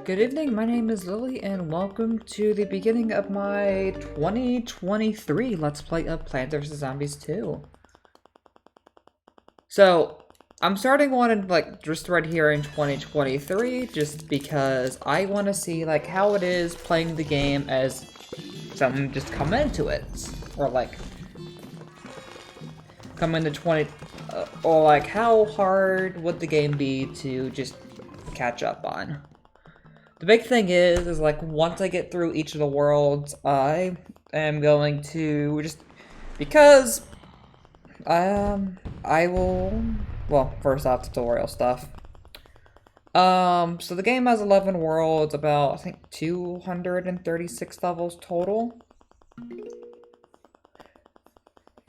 Good evening, my name is Lily, and welcome to the beginning of my 2023 Let's Play of Plants vs. Zombies 2. So, I'm starting one in, just right here in 2023, just because I want to see, how it is playing the game as someone just come into it. Or, come into or, how hard would the game be to just catch up on. The big thing is once I get through each of the worlds, I am going to because I will, well, first off, tutorial stuff. So the game has 11 worlds, about, I think, 236 levels total.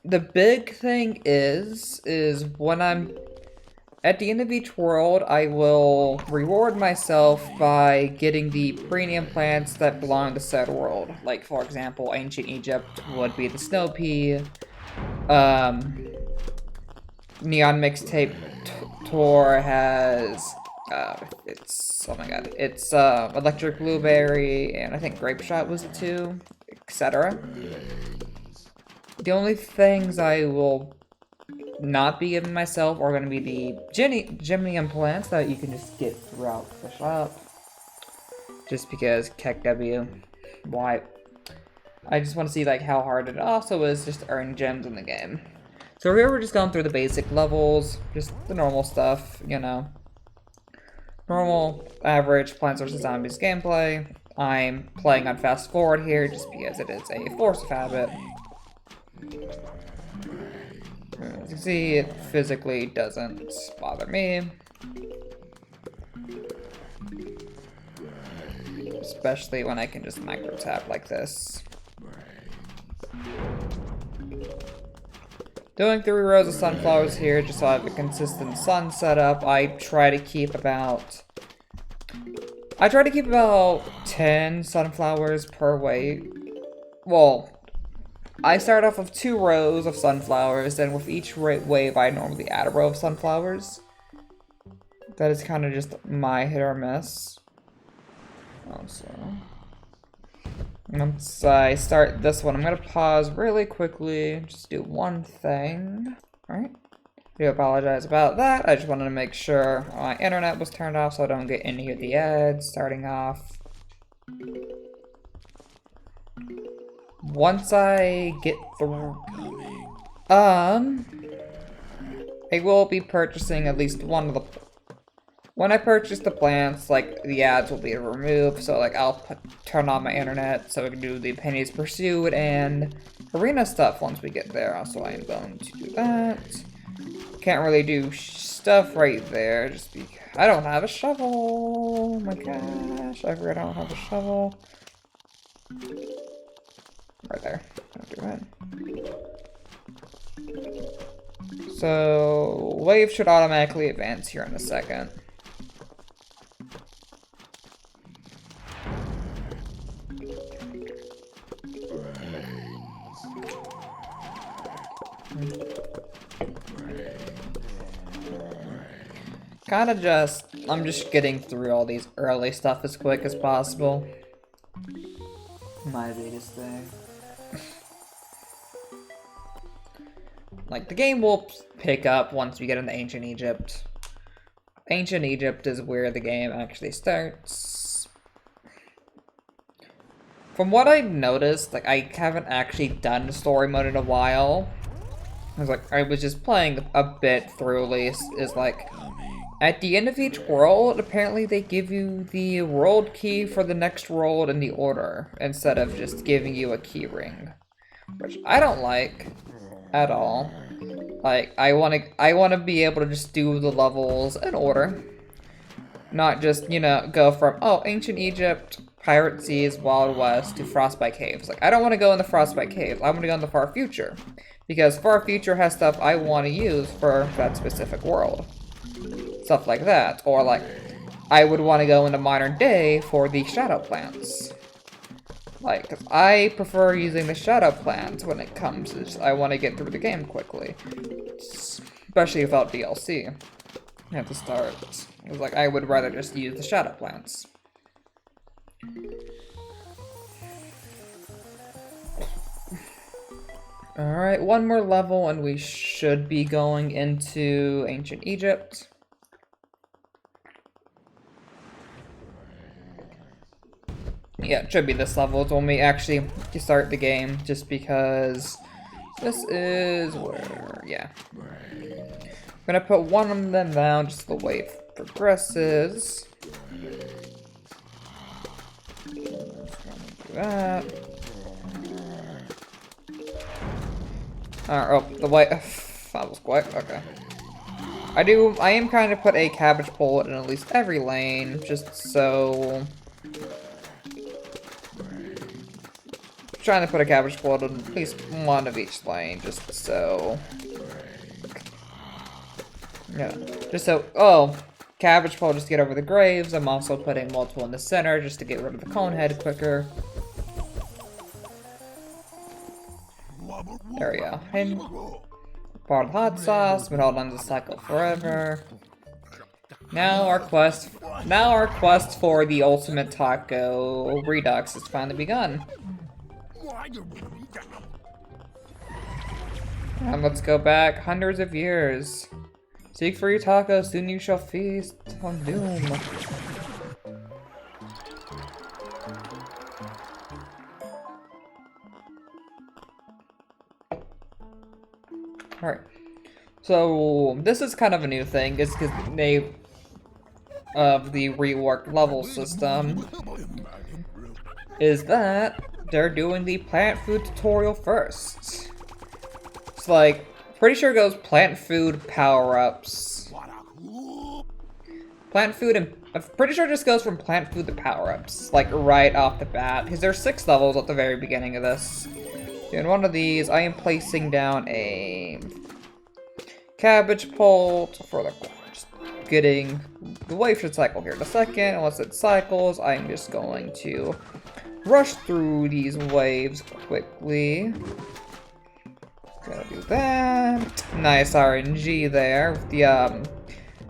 The big thing is when I'm at the end of each world, I will reward myself by getting the premium plants that belong to said world. Like, for example, Ancient Egypt would be the Snow Pea. Neon Mixtape Tour has, it's Electric Blueberry, and I think Grape Shot was it too, etc. The only things I will not be giving myself are going to be the Gymnium plants that you can just get throughout the shop. Just because KEKW. Why? I just want to see how hard it also is just to earn gems in the game. So here we're just going through the basic levels, just the normal stuff, you know. Normal, average Plants vs. Zombies gameplay. I'm playing on fast forward here just because it is a force of habit. As you see, it physically doesn't bother me. Especially when I can just micro tap like this. Doing 3 rows of sunflowers here just so I have a consistent sun setup. I try to keep about 10 sunflowers per wave. Well, I start off with 2 rows of sunflowers, and with each wave I normally add a row of sunflowers. That is kind of just my hit or miss. Also, once I start this one, I'm going to pause really quickly, just do one thing. Alright, I do apologize about that. I just wanted to make sure my internet was turned off so I don't get any of the ads starting off. Once I get through, I will be purchasing at least one of the, when I purchase the plants, the ads will be removed, so, I'll turn on my internet so I can do the Penny's Pursuit and arena stuff once we get there. Also, I am going to do that. Can't really do stuff right there, just because I don't have a shovel. Oh my gosh, I forgot I don't have a shovel. Right there. Don't do that. So, wave should automatically advance here in a second. I'm just getting through all these early stuff as quick as possible. My biggest thing. The game will pick up once we get into Ancient Egypt. Ancient Egypt is where the game actually starts. From what I've noticed, I haven't actually done the story mode in a while. I was just playing a bit through, at least, at the end of each world, apparently they give you the world key for the next world in the order, instead of just giving you a key ring. Which I don't like at all. I wanna be able to just do the levels in order. Not just, go from, oh, Ancient Egypt, Pirate Seas, Wild West, to Frostbite Caves. I don't want to go in the Frostbite Caves. I want to go in the Far Future. Because Far Future has stuff I want to use for that specific world. Stuff like that. Or, I would want to go into Modern Day for the Shadow Plants. 'Cause I prefer using the Shadow Plants when it comes to I want to get through the game quickly. Especially without DLC at the start. It was I would rather just use the Shadow Plants. Alright, one more level and we should be going into ancient Egypt. Yeah, it should be this level. It's when we actually start the game, just because this is where, yeah. I'm gonna put one of them down just the way it progresses. Do that. Oh, the white. That was quick. Okay. I am kind of put a cabbage bullet in at least every lane, just so. Trying to put a cabbage bullet in at least one of each lane, just so. Yeah, just so. Oh, cabbage bullet just to get over the graves. I'm also putting multiple in the center just to get rid of the cone head quicker. There we go. And part of the hot sauce, but hold on to cycle forever. Now our quest for the ultimate taco redux has finally begun. And let's go back hundreds of years. Seek for your tacos, soon you shall feast on doom. Alright. So this is kind of a new thing, is because they of the reworked level system is that they're doing the plant food tutorial first. It's like, pretty sure it goes plant food power-ups. Plant food and I'm pretty sure it just goes from plant food to power-ups, like right off the bat, because there's 6 levels at the very beginning of this. In one of these, I am placing down a cabbage pult for the just getting the wave should cycle here in a second. Once it cycles, I'm just going to rush through these waves quickly. Gotta do that. Nice RNG there with the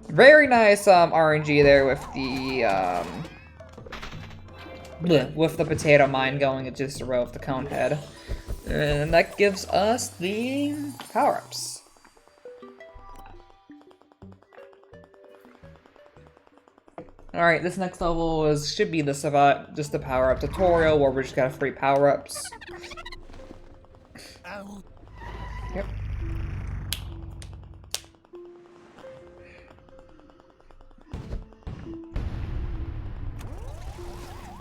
very nice RNG there with the potato mine going into just a row of the cone head. And that gives us the power-ups. Alright, this next level should be just the power-up tutorial where we just got free power-ups. Yep.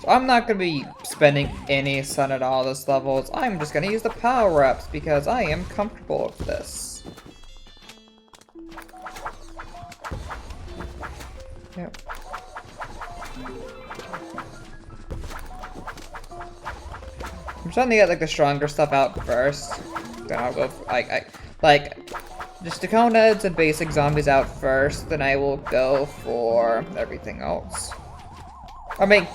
So I'm not going to be spending any sun at all this levels. I'm just going to use the power-ups because I am comfortable with this. Yep. I'm trying to get like the stronger stuff out first. Then I'll go for, like just the cone heads and basic zombies out first. Then I will go for everything else. I mean,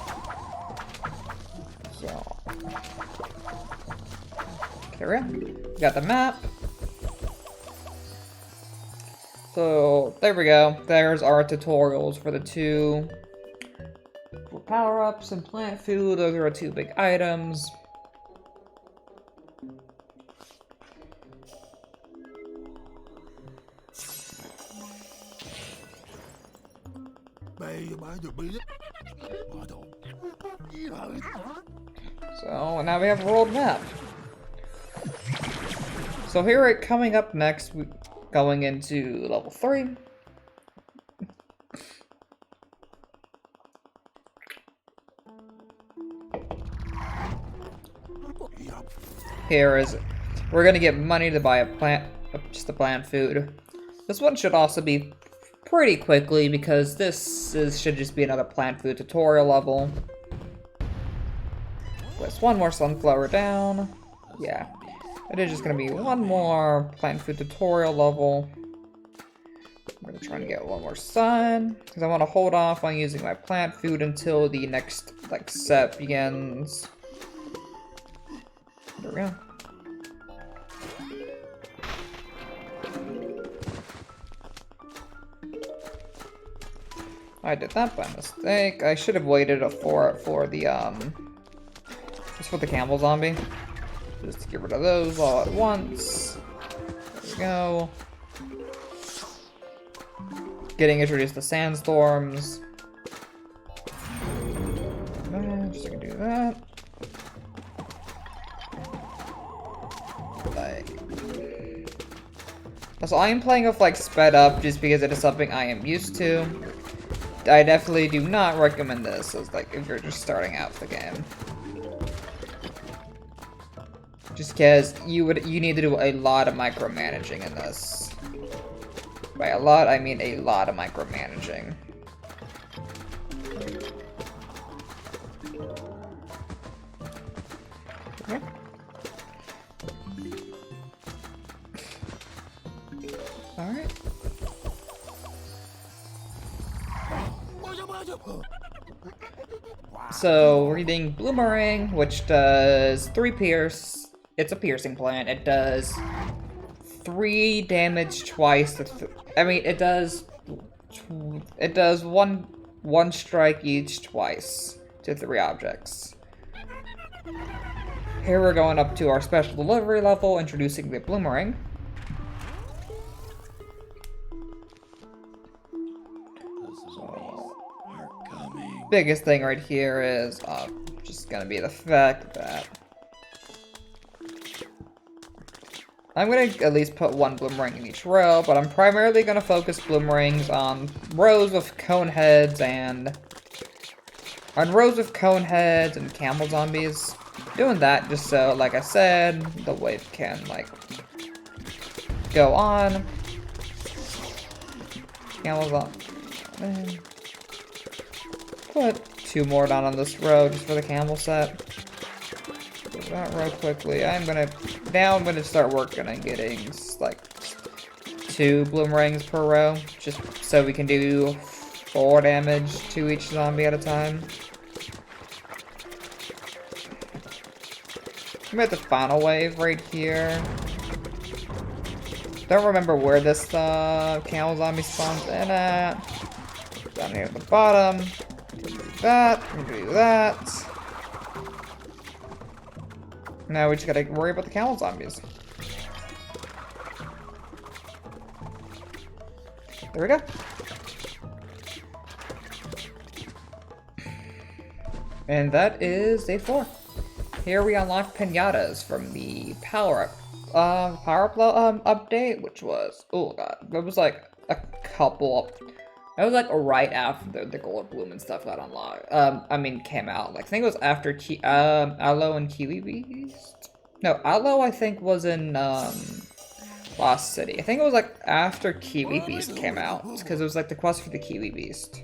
so there we go. Got the map. So there we go. There's our tutorials for the 2 power-ups and plant food. Those are our 2 big items. So now we have a world map. So here coming up next, going into level 3. We're gonna get money to buy just a plant food. This one should also be pretty quickly because should just be another plant food tutorial level. Place one more sunflower down. Yeah, it is just gonna be one more plant food tutorial level. I'm gonna try and get one more sun because I want to hold off on using my plant food until the next set begins. There we go. I did that by mistake. I should have waited for the just for the camel zombie. Just to get rid of those all at once. There we go. Getting introduced to sandstorms. Just gonna do that. So I am playing with like sped up just because it is something I am used to. I definitely do not recommend this as like if you're just starting out the game. Just because you need to do a lot of micromanaging in this. By a lot, I mean a lot of micromanaging. Okay. Alright. So, we're getting Bloomerang, which does 3 pierce. It's a piercing plant. It does 3 damage twice. I mean, it does one strike each twice to 3 objects. Here we're going up to our special delivery level, introducing the Bloomerang. Biggest thing right here is just gonna be the fact that I'm gonna at least put 1 Bloomerang in each row, but I'm primarily gonna focus Bloomerangs on rows of cone heads and camel zombies. Doing that just so, like I said, the wave can like go on. Camel zombie. Put 2 more down on this row just for the camel set. Do that real quickly. Now I'm gonna start working on getting like 2 Bloomerangs per row, just so we can do 4 damage to each zombie at a time. I'm at the final wave right here. Don't remember where this camel zombie spawns in at. Down here at the bottom. Do that. Now we just gotta worry about the camel zombies. There we go. And that is day 4. Here we unlock pinatas from the power up update, which was, oh god, it was like a couple. It was like right after the gold bloom and stuff got unlocked. Came out. Like I think it was after Aloe and Kiwi Beast. No, Aloe I think was in Lost City. I think it was like after Kiwi Beast came out, because it was like the quest for the Kiwi Beast.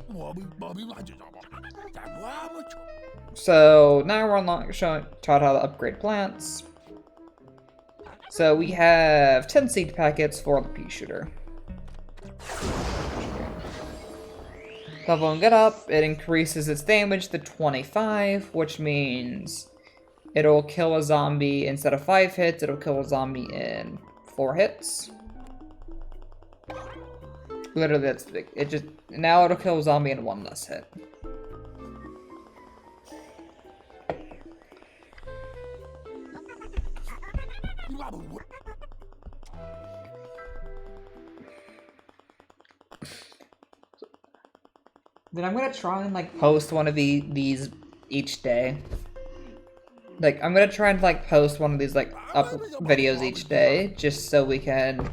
So now we're taught how to upgrade plants. So we have 10 seed packets for the pea shooter. Leveling it up, it increases its damage to 25, which means it'll kill a zombie instead of 5 hits, it'll kill a zombie in 4 hits. Literally, that's big. Now it'll kill a zombie in 1 less hit. Then I'm gonna try and like post one of these each day. Like I'm gonna try and like post one of these like up videos each day, just so we can.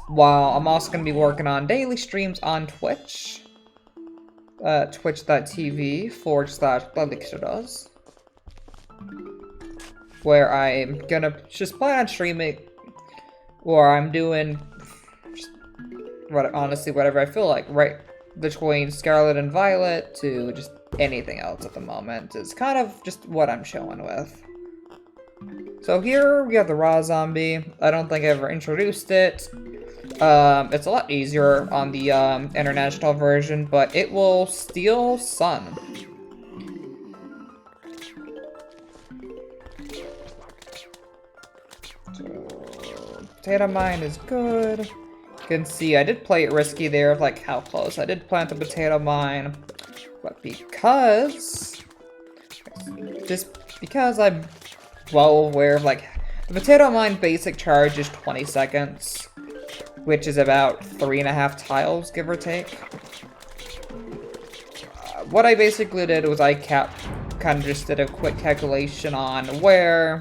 While I'm also gonna be working on daily streams on Twitch, twitch.tv/Ledixedos, where I'm gonna just plan on streaming, or I'm doing. Honestly, whatever I feel like, right between Scarlet and Violet to just anything else at the moment is kind of just what I'm showing with. So here we have the raw zombie. I don't think I ever introduced it. It's a lot easier on the international version, but it will steal sun. So, potato mine is good. can see I did play it risky there of like how close. I did plant the potato mine, but just because I'm well aware of like the potato mine basic charge is 20 seconds, which is about 3.5 tiles, give or take. What I basically did was I kind of just did a quick calculation on where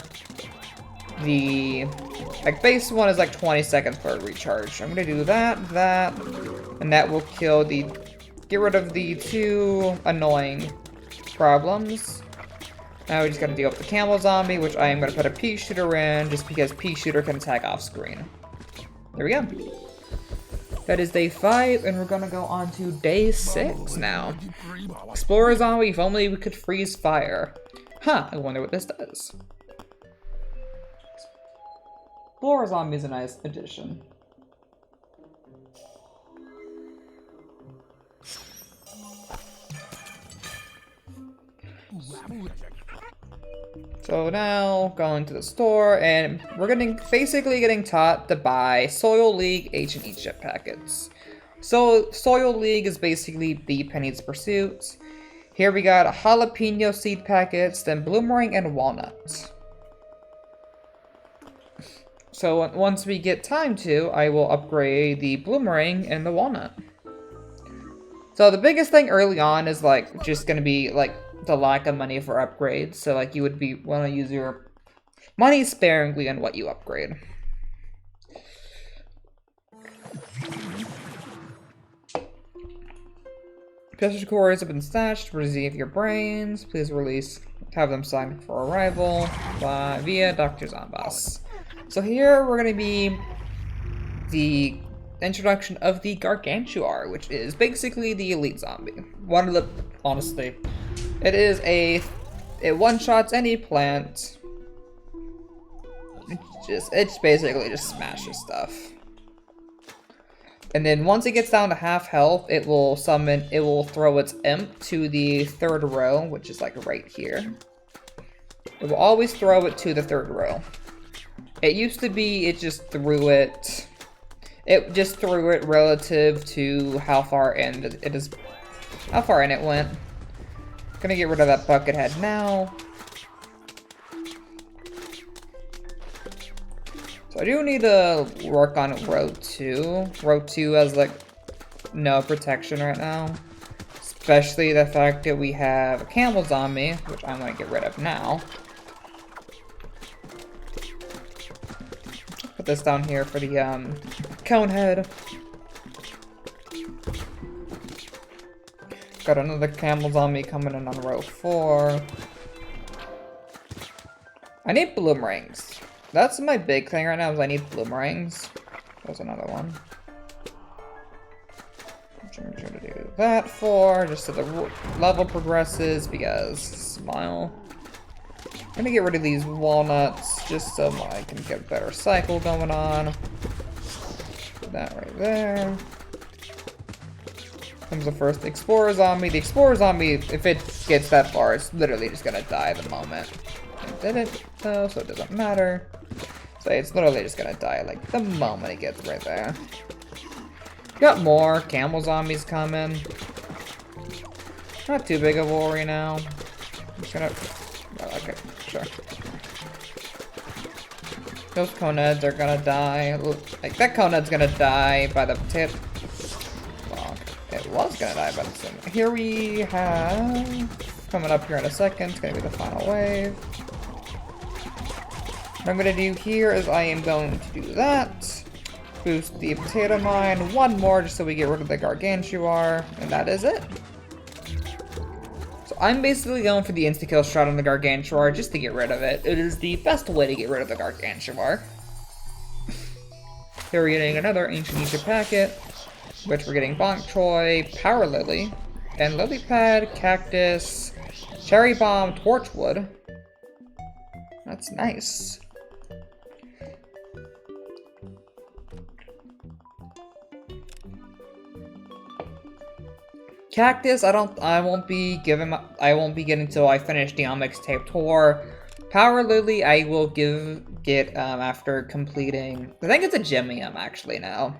the base one is like 20 seconds per recharge. I'm gonna do that, and that will get rid of the 2 annoying problems. Now we just gotta deal with the camel zombie, which I am gonna put a pea shooter in, just because pea shooter can attack off screen. There we go. That is day 5, and we're gonna go on to day 6 now. Explorer zombie, if only we could freeze fire. Huh, I wonder what this does. Explorer zombie is a nice addition. So now, going to the store, and we're basically getting taught to buy Soil League H&E chip packets. So, Soil League is basically the Penny's Pursuit. Here we got jalapeno seed packets, then bloomerang and walnuts. So once we get time to, I will upgrade the bloomerang and the walnut. So the biggest thing early on is like just gonna be like the lack of money for upgrades. So like you would want to use your money sparingly on what you upgrade. Pistol cores have been stashed. Receive your brains. Please have them signed for arrival via Dr. Zombas. So here we're gonna be the introduction of the Gargantuar, which is basically the elite zombie. Honestly, it is it one-shots any plant. It basically just smashes stuff. And then once it gets down to half health, it will throw its imp to the 3rd row, which is like right here. It will always throw it to the 3rd row. It used to be it just threw it relative to how far in it went. Gonna get rid of that bucket head now. So I do need to work on row 2. Row 2 has like no protection right now. Especially the fact that we have a camel zombie, which I'm gonna get rid of now. Put this down here for the cone head. Got another camel zombie coming in on row 4. I need bloomerangs. That's my big thing right now is I need bloomerangs. There's another one. Which I'm sure to do that for, just so the level progresses, because smile. I'm gonna get rid of these walnuts just so I can get a better cycle going on. Put that right there. Comes the first Explorer zombie. The Explorer zombie, if it gets that far, it's literally just gonna die the moment. It didn't though, so it doesn't matter. So it's literally just gonna die like the moment it gets right there. Got more camel zombies coming. Not too big of a worry now. I'm just gonna... Oh, okay, sure. Those coneheads are gonna die. Like, that conehead's gonna die by the potato... Well, it was gonna die by the sim. Here we have... Coming up here in a second, it's gonna be the final wave. What I'm gonna do here is I am going to do that. Boost the potato mine. One more just so we get rid of the Gargantuar. And that is it. So I'm basically going for the insta-kill shot on the Gargantuar just to get rid of it. It is the best way to get rid of the Gargantuar. Here we're getting another Ancient Egypt packet, which we're getting Bonk Choy, Power Lily, and Lily Pad, Cactus, Cherry Bomb, Torchwood. That's nice. Cactus, I won't be getting till I finish the mixtape tour. Power Lily, I will get after completing. I think it's a Gemium actually now.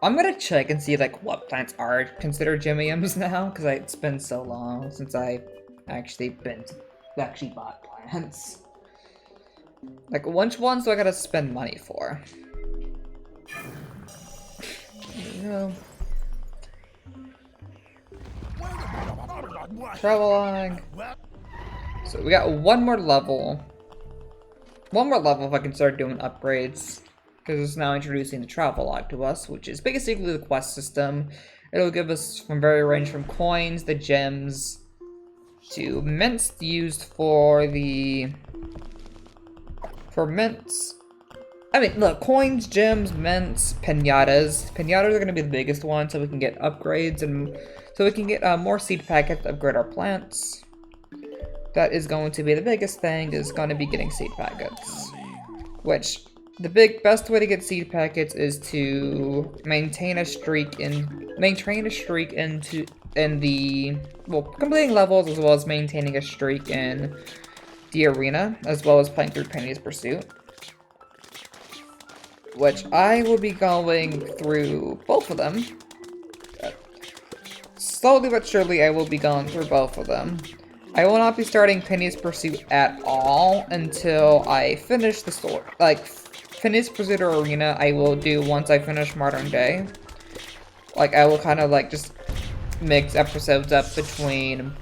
I'm gonna check and see like what plants are considered gymmiums now, because it's been so long since I actually bought plants. Like, which ones do I gotta spend money for? There we go. Traveling. So we got one more level. One more level if I can start doing upgrades. Because it's now introducing the travel log to us, which is basically the quest system. It'll give us from range from coins, the gems, to mints used for the... mints. I mean, look, coins, gems, mints, pinatas. Pinatas are going to be the biggest one, so we can get upgrades and so we can get more seed packets to upgrade our plants. That is going to be the biggest thing, is going to be getting seed packets. Which, the best way to get seed packets is to maintain a streak in the, well, completing levels as well as maintaining a streak in the arena, as well as playing through Penny's Pursuit. Which I will be going through both of them. Slowly but surely I will be going through both of them. I will not be starting Penny's Pursuit at all until I finish the story. Like, Penny's Pursuit or Arena I will do once I finish Modern Day. Like, I will kind of like just mix episodes up between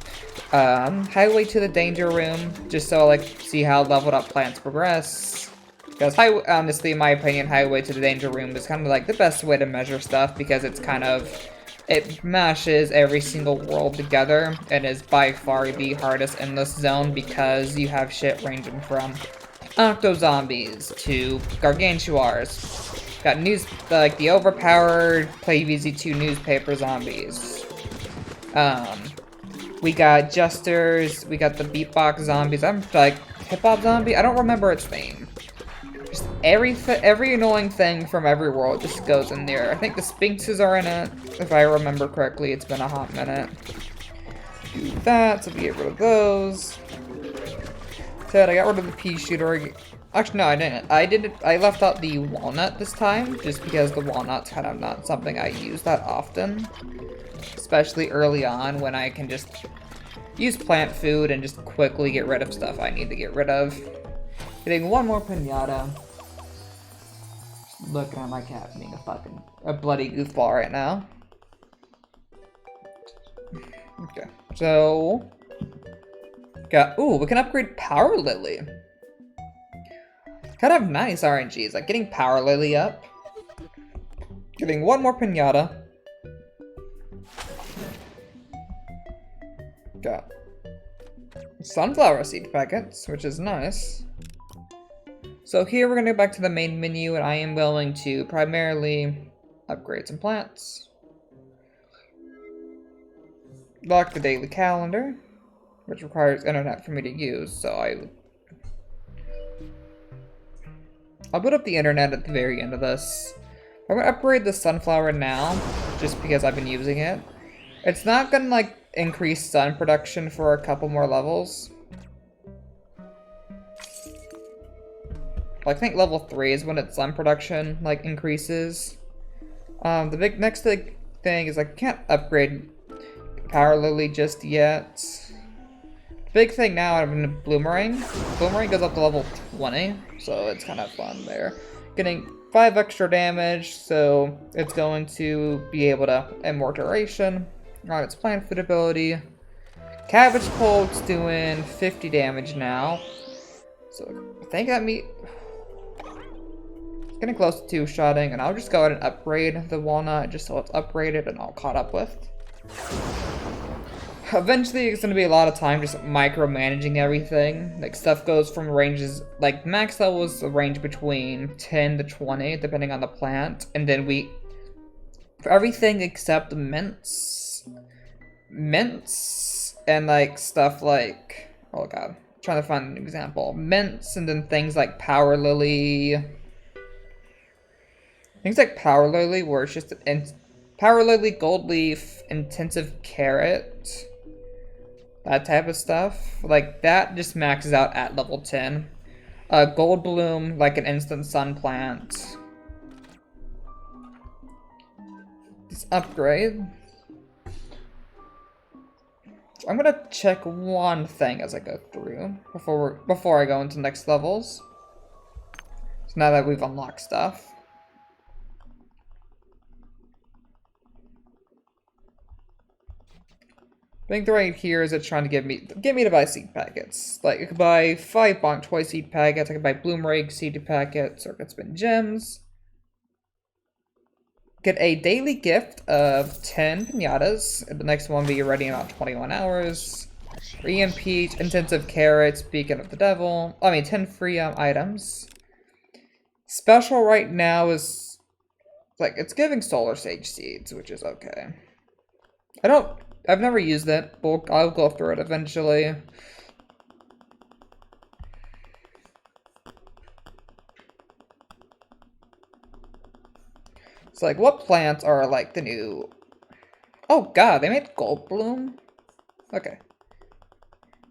Highway to the Danger Room, just so I like see how leveled up plants progress. Because honestly, in my opinion, Highway to the Danger Room is kind of like the best way to measure stuff, because it's kind of, it mashes every single world together and is by far the hardest endless zone, because you have shit ranging from octo-zombies to gargantuars. Got like the overpowered Play VZ2 newspaper zombies. We got jesters, we got the beatbox zombies. I'm like, hip-hop zombie? I don't remember its name. Just every annoying thing from every world just goes in there. I think the Sphinxes are in it, if I remember correctly. It's been a hot minute. Do that, so we get rid of those. Said I got rid of the pea shooter. Actually, no, I didn't. I left out the walnut this time, just because the walnut's kind of not something I use that often. Especially early on, when I can just use plant food and just quickly get rid of stuff I need to get rid of. Getting one more pinata. Looking at my cat being a bloody goofball right now. Okay, so ooh, we can upgrade Power Lily. Kind of nice RNGs, like getting Power Lily up. Getting one more pinata. Got sunflower seed packets, which is nice. So here we're gonna go back to the main menu, and I am going to primarily upgrade some plants. Lock the daily calendar, which requires internet for me to use, so I'll put up the internet at the very end of this. I'm gonna upgrade the sunflower now, just because I've been using it. It's not gonna like increase sun production for a couple more levels. I think level 3 is when its sun production like increases. The next big thing is I can't upgrade Power Lily just yet. Big thing now, I'm in Bloomerang. Bloomerang goes up to level 20, so it's kind of fun there. Getting 5 extra damage, so it's going to be able to add more duration on its plant food ability. Cabbage Pulp's doing 50 damage now. So I think that it's getting close to two-shotting, and I'll just go ahead and upgrade the walnut just so it's upgraded and all caught up with. Eventually, it's going to be a lot of time just micromanaging everything. Like, stuff goes from ranges, like, max levels range between 10 to 20, depending on the plant. And then for everything except mints, and, like, stuff like, oh god, I'm trying to find an example. Mints, and then things like Power Lily. Things like Power Lily, where it's just Power Lily, Gold Leaf, Intensive Carrot. That type of stuff. Like, that just maxes out at level 10. Gold Bloom, like an instant sun plant. upgrade. So I'm gonna check one thing as I go through before I go into next levels. So now that we've unlocked stuff. I think the right here is it's trying to get me to buy seed packets. Like I could buy 5 bonk toy seed packets, I could buy bloomerang seed packets, or I could spin gems. Get a daily gift of 10 pinatas. The next one will be ready in about 21 hours. EMP, intensive carrots, beacon of the devil. I mean 10 free items. Special right now is like it's giving solar sage seeds, which is okay. I've never used it, but I'll go through it eventually. It's like, what plants are like the new... Oh god, they made gold bloom? Okay.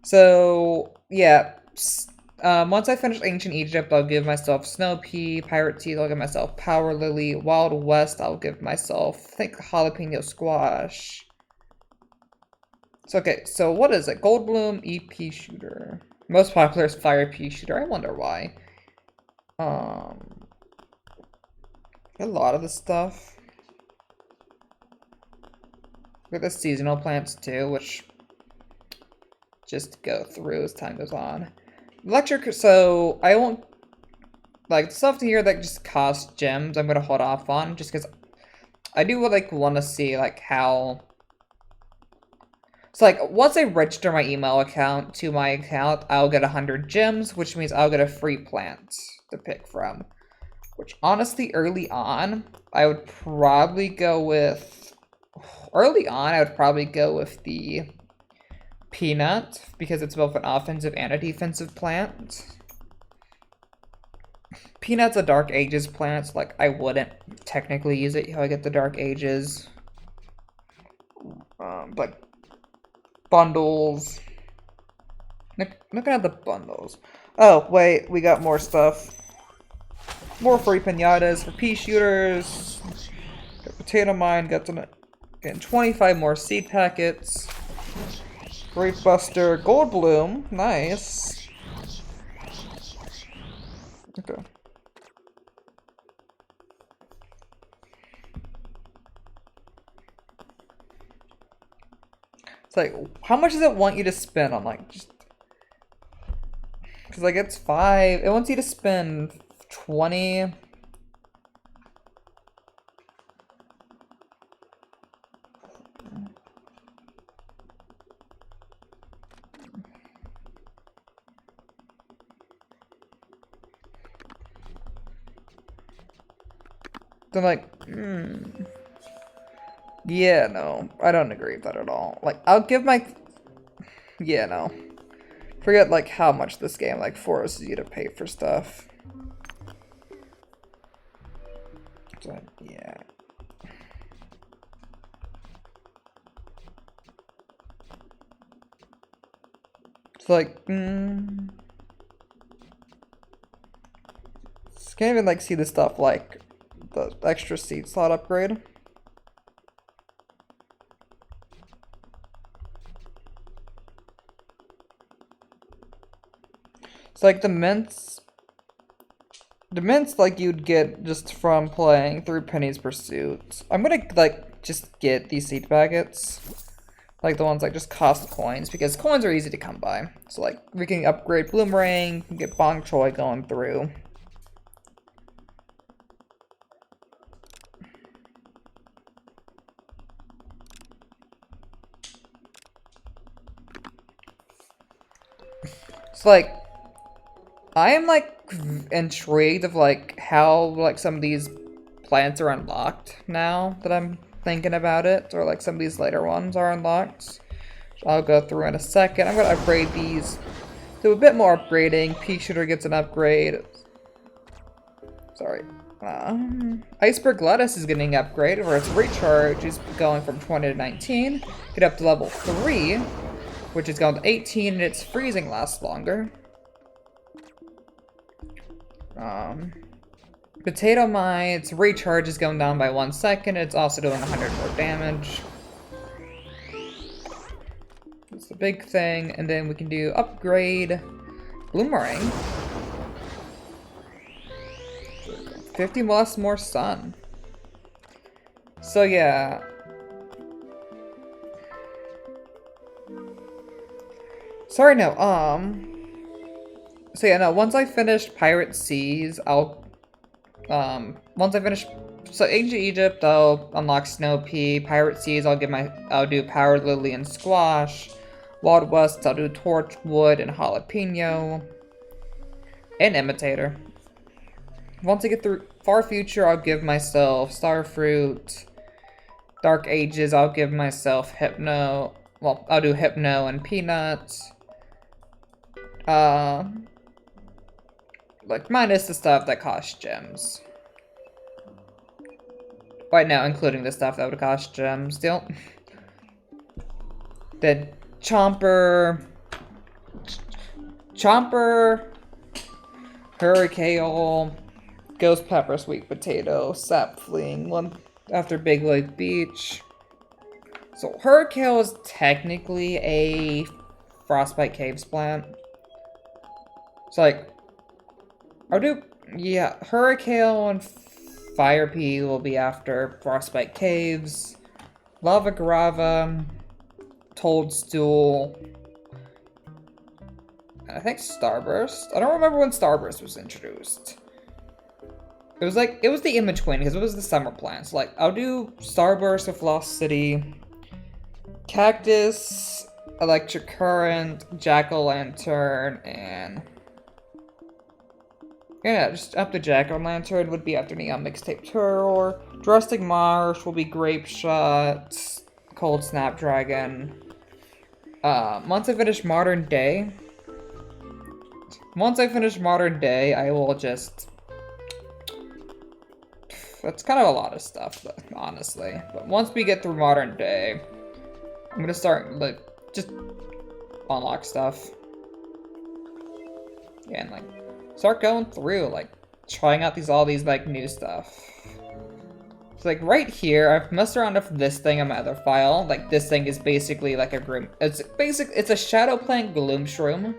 So, yeah. Once I finish Ancient Egypt, I'll give myself Snow Pea, Pirate Teeth, I'll give myself Power Lily, Wild West, I'll give myself, I think, Jalapeno Squash. So, okay, so what is it? Gold Bloom, EP Shooter. Most popular is Fire Pea Shooter. I wonder why. A lot of the stuff. We have the seasonal plants too, which just go through as time goes on. Electric, so I won't, like, the stuff here that just costs gems, I'm gonna hold off on, just because I do, like, want to see, like, how... So, like, once I register my email account to my account, I'll get 100 gems, which means I'll get a free plant to pick from. Which, honestly, early on, I would probably go with... Early on, I would probably go with the Peanut, because it's both an offensive and a defensive plant. Peanut's a Dark Ages plant, so, like, I wouldn't technically use it if I get the Dark Ages. But bundles. Looking at the bundles. Oh, wait, we got more stuff. More free pinatas for pea shooters. Got potato mine, getting 25 more seed packets. Grape Buster, Gold Bloom, nice. Okay. It's like, how much does it want you to spend on, like, just... Because, like, it's 5. It wants you to spend 20. Then, like, yeah, no. I don't agree with that at all. Like, I'll give my... Yeah, no. Forget, like, how much this game, like, forces you to pay for stuff. So, yeah. It's like, Can't even, like, see the stuff, like, the extra seed slot upgrade. It's like the mints, like, you'd get just from playing through Penny's Pursuit. I'm gonna, like, just get these seed packets. Like the ones that just cost coins, because coins are easy to come by. So, like, we can upgrade Bloomerang, can get Bong Choi going through. It's like, I am, like, intrigued of, like, how, like, some of these plants are unlocked now that I'm thinking about it, or, like, some of these later ones are unlocked. Which I'll go through in a second. I'm gonna upgrade these. Do a bit more upgrading. Pea Shooter gets an upgrade. Sorry. Iceberg Lettuce is getting an upgrade, where its recharge is going from 20 to 19. Get up to level 3, which is going to 18, and its freezing lasts longer. Potato Mites, recharge is going down by 1 second. It's also doing 100 more damage. That's the big thing. And then we can do upgrade Bloomerang. 50 plus more sun. So yeah. Sorry, no, so yeah, no, once I finish Pirate Seas, I'll, once I finish, so Ancient Egypt, I'll unlock Snow Pea, Pirate Seas, I'll do Power Lily and Squash, Wild West, I'll do Torchwood and Jalapeno, and Imitator. Once I get through Far Future, I'll give myself Starfruit, Dark Ages, I'll give myself Hypno, well, I'll do Hypno and Peanuts, like, minus the stuff that costs gems. Right now, including the stuff that would cost gems. Still. Then Chomper, Hurricane, Ghost Pepper, Sweet Potato, Sapling, one after Big Lake Beach. So Hurricane is technically a Frostbite Caves plant. It's like, I'll do, yeah, Hurricane and Fire Pea will be after Frostbite Caves, Lava Grava, Toadstool, and I think Starburst. I don't remember when Starburst was introduced. It was like, it was the in-between because it was the summer plants. So like, I'll do Starburst with Lost City, Cactus, Electric Current, Jack-o'-lantern, and yeah, just after Jack-o'-lantern would be after Neon Mixtape Terror. Drastic Marsh will be Grape Shot, Cold Snapdragon. Once I finish Modern Day, I will just... That's kind of a lot of stuff, honestly. But once we get through Modern Day, I'm gonna start, like, just unlock stuff. Yeah, and, like, start going through, like, trying out all these, like, new stuff. So, like, right here, I've messed around with this thing on my other file. Like, this thing is basically like a Gloom... It's a Shadow Plant Gloom Shroom,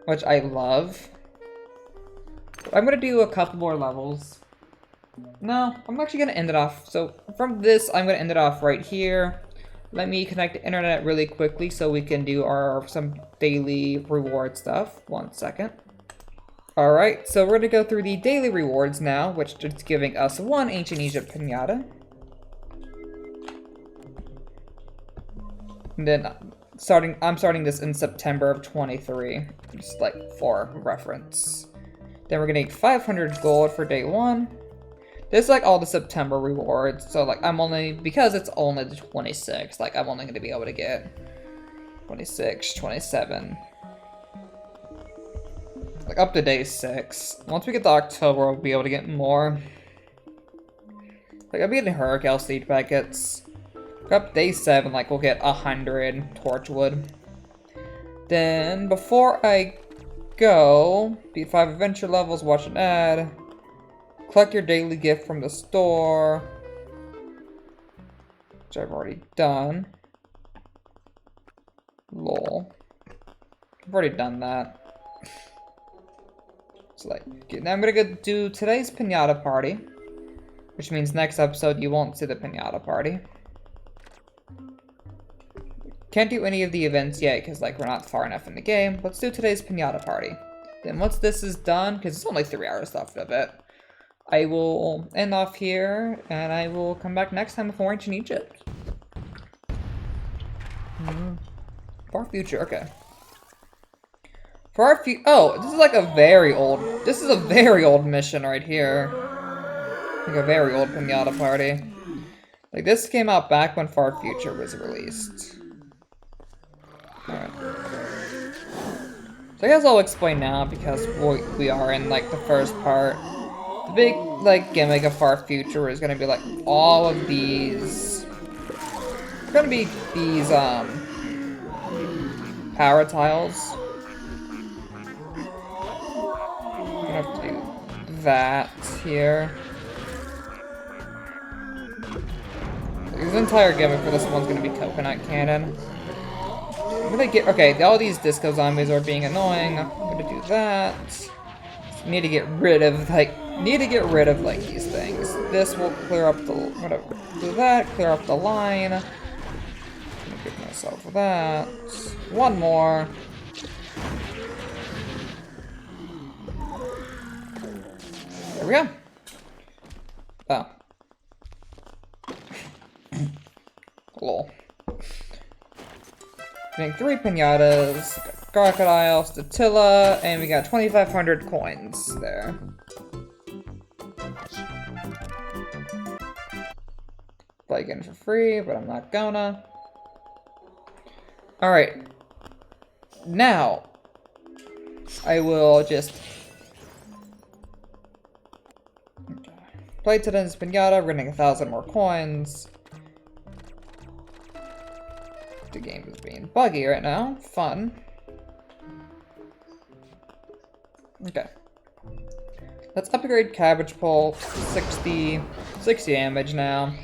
which I love. I'm gonna do a couple more levels. No, I'm actually gonna end it off. So, from this, I'm gonna end it off right here. Let me connect the internet really quickly so we can do some daily reward stuff. 1 second. Alright, so we're going to go through the daily rewards now, which is giving us 1 Ancient Egypt Pinata. And then I'm starting this in September of 23, just like for reference. Then we're getting 500 gold for day 1. This is like all the September rewards, so like because it's only the 26th, like I'm only going to be able to get 26, 27. Like, up to day 6. Once we get to October, we'll be able to get more. Like, I'll be getting Hurricane Seed Packets. Up to day 7, like, we'll get 100 Torchwood. Then, before I go, beat 5 adventure levels, watch an ad. Collect your daily gift from the store. Which I've already done. Lol. I've already done that. So like, now I'm gonna go do today's Pinata Party, which means next episode you won't see the Pinata Party. Can't do any of the events yet because like we're not far enough in the game. Let's do today's Pinata Party. Then once this is done, because it's only 3 hours left of it, I will end off here and I will come back next time with more Ancient Egypt. Far Future, okay. Oh, this is like a very old mission right here. Like a very old Pinata Party. Like this came out back when Far Future was released. Alright. So I guess I'll explain now because we are in like the first part. The big like gimmick of Far Future is gonna be like all of these. It's gonna be these power tiles. Have to do that here. His entire gimmick for this one's gonna be Coconut Cannon. I'm gonna get, okay, all these disco zombies are being annoying. I'm gonna do that. Need to get rid of, like, these things. This will clear up the, whatever. Do that, clear up the line. I'm gonna give myself that. One more. There we go. Oh. Lol. Getting 3 pinatas, crocodile, statilla, and we got 2,500 coins there. Play again for free, but I'm not gonna. Alright. Now, I will just play today's pinata, we're getting 1,000 more coins. The game is being buggy right now. Fun. Okay. Let's upgrade Cabbage Pulp. 60 damage now.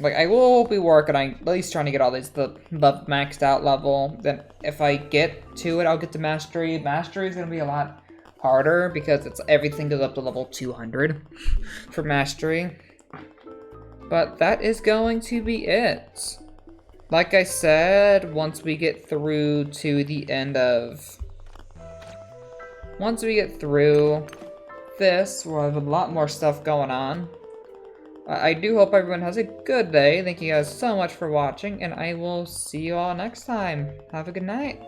Like, I will be working on at least trying to get all these the maxed out level. Then if I get to it, I'll get to Mastery. Mastery is going to be a lot harder because it's everything goes up to level 200 for Mastery. But that is going to be it. Like I said, once we get through to the end of... Once we get through this, we'll have a lot more stuff going on. I do hope everyone has a good day. Thank you guys so much for watching, and I will see you all next time. Have a good night.